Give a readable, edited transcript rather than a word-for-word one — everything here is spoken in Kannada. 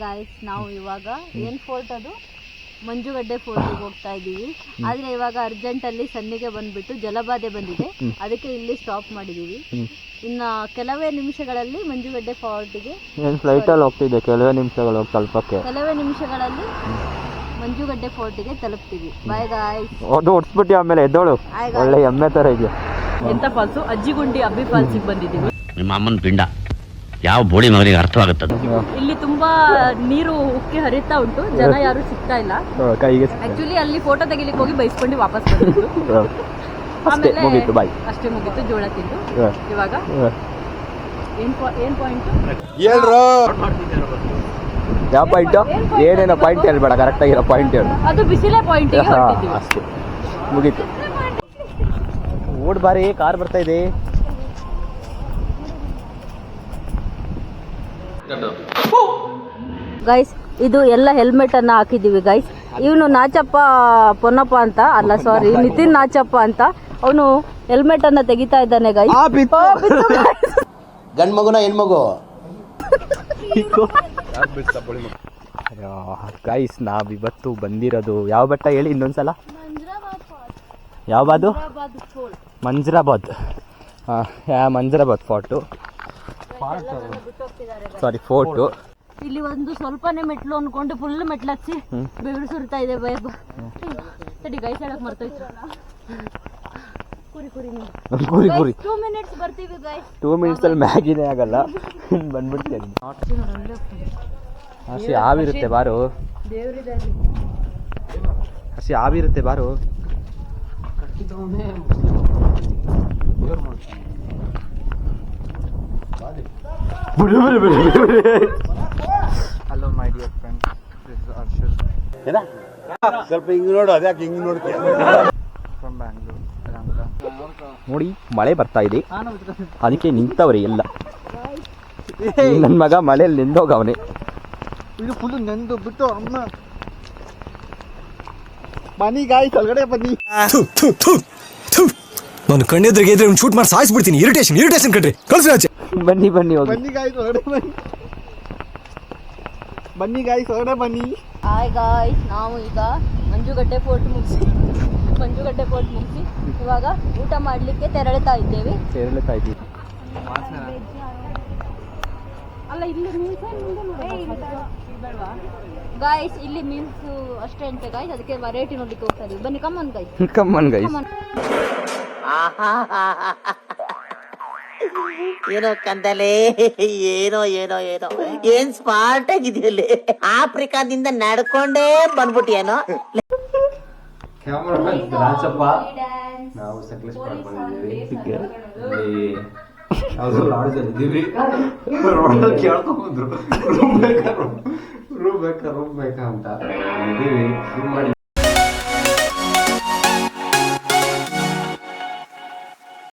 ಗಾಯ್ಸ್, ನಾವು ಇವಾಗ ಏನ್ ಫೋರ್ಟ್ ಅದು ಮಂಜುಗಡ್ಡೆ ಫೋರ್ಟಿಗೆ ಹೋಗ್ತಾ ಇದ್ದೀವಿ. ಆದ್ರೆ ಇವಾಗ ಅರ್ಜೆಂಟ್ ಅಲ್ಲಿ ಸನ್ನಿಗೆ ಬಂದ್ಬಿಟ್ಟು ಜಲಬಾಧೆ ಬಂದಿದೆ, ಅದಕ್ಕೆ ಇಲ್ಲಿ ಸ್ಟಾಪ್ ಮಾಡಿದೀವಿ. ಇನ್ನ ಕೆಲವೇ ನಿಮಿಷಗಳಲ್ಲಿ ಮಂಜುಗಡ್ಡೆ ಫೋರ್ಟಿಗೆ ಫ್ಲೈಟ್ ಅಲ್ಲಿ ಹೋಗ್ತಿದ್ದೆ, ಕೆಲವೇ ನಿಮಿಷಗಳು ತಲುಪಕ್ಕೆ, ಕೆಲವೇ ನಿಮಿಷಗಳಲ್ಲಿ ಮಂಜುಗಡ್ಡೆ ಫೋರ್ಟಿಗೆ ತಲುಪ್ತೀವಿ. Bye guys. ಅದು ಹೊಡ್ಸ್ಬಿಟ್ಟು ಆಮೇಲೆ ಎದ್ದೋಳು, ಒಳ್ಳೆ ಎಮ್ಮೆ ತರ ಇದೆಯಾ. ಎಂತ ಫಾಲ್ಸು? ಅಜ್ಜಿಗುಂಡಿ ಅಬ್ಬಿ ಫಾಲ್ಸಿಗೆ ಬಂದಿದ್ದೀವಿ. ನಿಮ್ಮ ಅಮ್ಮನ ಪಿಂಡ ಯಾವ ಬೋಳಿ ಮಗನಿಗೆ ಅರ್ಥವಾಗುತ್ತದೆ. ಇಲ್ಲಿ ತುಂಬಾ ನೀರು ಉಕ್ಕಿ ಹರಿತಾ ಉಂಟು, ಜನ ಯಾರು ಸಿಗ್ತಾ ಇಲ್ಲ. ಆಕ್ಚುಲಿ ಅಲ್ಲಿ ಫೋಟೋ ತೆಗಿಲಿಕ್ಕೆ ಹೋಗಿ ಬೈಸ್ಕೊಂಡು ವಾಪಸ್ ಬಂದಿದ್ದು. ಆಮೇಲೆ ಅಷ್ಟೇ ಮುಗೀತು, ಜೋಳ ತಿಂದು. ಇವಾಗ ಏನ್ ಪಾಯಿಂಟ್ ಯಾವ ಪಾಯಿಂಟ್? ಏನೇನೋ ಪಾಯಿಂಟ್ ಹೇಳ್ಬೇಡ, ಕರೆಕ್ಟ್ ಆಗಿರೋ ಪಾಯಿಂಟ್ ಹೇಳು. ಅದು ಬಿಸಿಲೇ ಪಾಯಿಂಟ್. ಅಷ್ಟೇ ಮುಗೀತು. ಓಡ್ ಬಾರಿ, ಕಾರ್ ಬರ್ತಾ ಇದೆ. ಗೈಸ್, ಇದು ಎಲ್ಲ ಹೆಲ್ಮೆಟ್ ಅನ್ನ ಹಾಕಿದೀವಿ ಗೈಸ್. ಇವನು ನಾಚಪ್ಪ ಪೊನ್ನಪ್ಪ ಅಂತ ಅಲ್ಲ, ಸಾರಿ, ನಿತಿನ್ ನಾಚಪ್ಪ ಅಂತ. ಅವನು ಹೆಲ್ಮೆಟ್ ಅನ್ನ ತೆಗಿತಾ ಇದ್ದಾನೆ ಗೈಸ್. ಗಂಡ್ ಮಗುನ ಹೆಣ್ಮಗು. ಗೈಸ್, ನಾವಿವತ್ತು ಬಂದಿರೋದು ಯಾವ ಬೆಟ್ಟ ಹೇಳಿ ಇನ್ನೊಂದ್ಸಲ? ಯಾವುದು? ಮಂಜ್ರಾಬಾದ್. ಮಂಜ್ರಾಬಾದ್ ಫೋರ್ಟು, ಸಾರಿ ಫೋರ್ಟು. ಇಲ್ಲಿ ಒಂದು ಸ್ವಲ್ಪನೇ ಮೆಟ್ಲು ಅನ್ಕೊಂಡು ಫುಲ್ ಮೆಟ್ಲು ಹಚ್ಚಿ ಬೆವರು ಸುರಿತಾ ಇದೆ. ಸರಿ ಗೈಸ್, ಹೇಳಕ್ ಮರ್ತೋಯ್ತು. ಕುರಿ 2 minutes ಬರ್ತೀವಿ ಗೈಸ್. 2 minutes ಅಲ್ಲಿ ಮ್ಯಾಗಿನೇ ಆಗಲ್ಲ, ಬಂದ್ಬಿಡ್ತೇನೆ. ಹಸಿ ಆವಿರುತ್ತೆ ಬಾರು, ಹಸಿ ಆವಿರುತ್ತೆ ಬಾರು. Hello my dear friend, this is Arshad. ಸ್ವಲ್ಪ ಹಿಂಗ್ ನೋಡು, ಅದ್ಯಾಕೆ ಹಿಂಗ್ ನೋಡ್ತೀಯ? ಫ್ರಮ್ ಬ್ಯಾಂಗ್ಳೂರ್. ನೋಡಿ, ಮಳೆ ಬರ್ತಾ ಇದೆ, ಅದಕ್ಕೆ ನಿಂತವ್ರೆ ಎಲ್ಲ. ನನ್ನ ಮಗ ಮಳೆಯಲ್ಲಿ ನೆಂದೋಗವನೆ. ಇದು ಫುಲ್ ನೆಂದು ಬಿಟ್ಟು ಅಮ್ಮ ಬನ್ನಿ ಗಾಯ್ಸ್, ಒಳಗಡೆ ಬನ್ನಿ. ನಾನು ಕಣ್ಣೆದ್ರಿಗೆ ಇದ್ರೆ ಶೂಟ್ ಮಾಡಿ ಸಾಯಿಸ್ಬಿಡ್ತೀನಿ. ಇರಿಟೇಷನ್ ಕಣ್ರಿ, ಕಳ್ಸಿ. ಬನ್ನಿ ಹೋಗಿ. ಬನ್ನಿ ಗಾಯ್ಸ್, ಒಳಗಡೆ ಬನ್ನಿ. ಬನ್ನಿ ಗಾಯ್ಸ್, ಒಳಗಡೆ ಬನ್ನಿ. ಹಾಯ್ ಗಾಯ್ಸ್, ನಾವು ಈಗ ಮಂಜುಗಡ್ಡೆ ಫೋರ್ಟ್ ಮುಗಿಸಿ ಇವಾಗ ಊಟ ಮಾಡ್ಲಿಕ್ಕೆ ತೆರಳುತ್ತಾ ಇದ್ದೀವಿ. ಅಲ್ಲ, ಇಲ್ಲಿ ಗಾಯ್ಸ್, ಇಲ್ಲಿ ಮೀನ್ಸ್ ಅಷ್ಟೇ ಅಂತೆ ಗಾಯ್ಸ್, ಅದಕ್ಕೆ ವೆರೈಟಿ ನೋಡ್ಲಿಕ್ಕೆ ಹೋಗ್ತಾ ಇದೀವಿ. ಬನ್ನಿ, ಕಮ್ಮನ್ ಗೈಸ್. ಏನೋ ಕಂದಲೆ, ಏನೋ ಏನ್ ಸ್ಮಾರ್ಟ್ ಆಗಿದೆಯಲ್ಲಿ. ಆಫ್ರಿಕಾದಿಂದ ನಡ್ಕೊಂಡೇ ಬಂದ್ಬಿಟ್ಟಿಯೇನೋ. ನಾವು ಸಕಲೇಶ್ಪುರಕ್ಕೆ ಬಂದಿದ್ದೀವಿ. ಕೇಳ್ಕೊಂಡ್ರು ರೂಮ್ ಬೇಕಾ ಅಂತ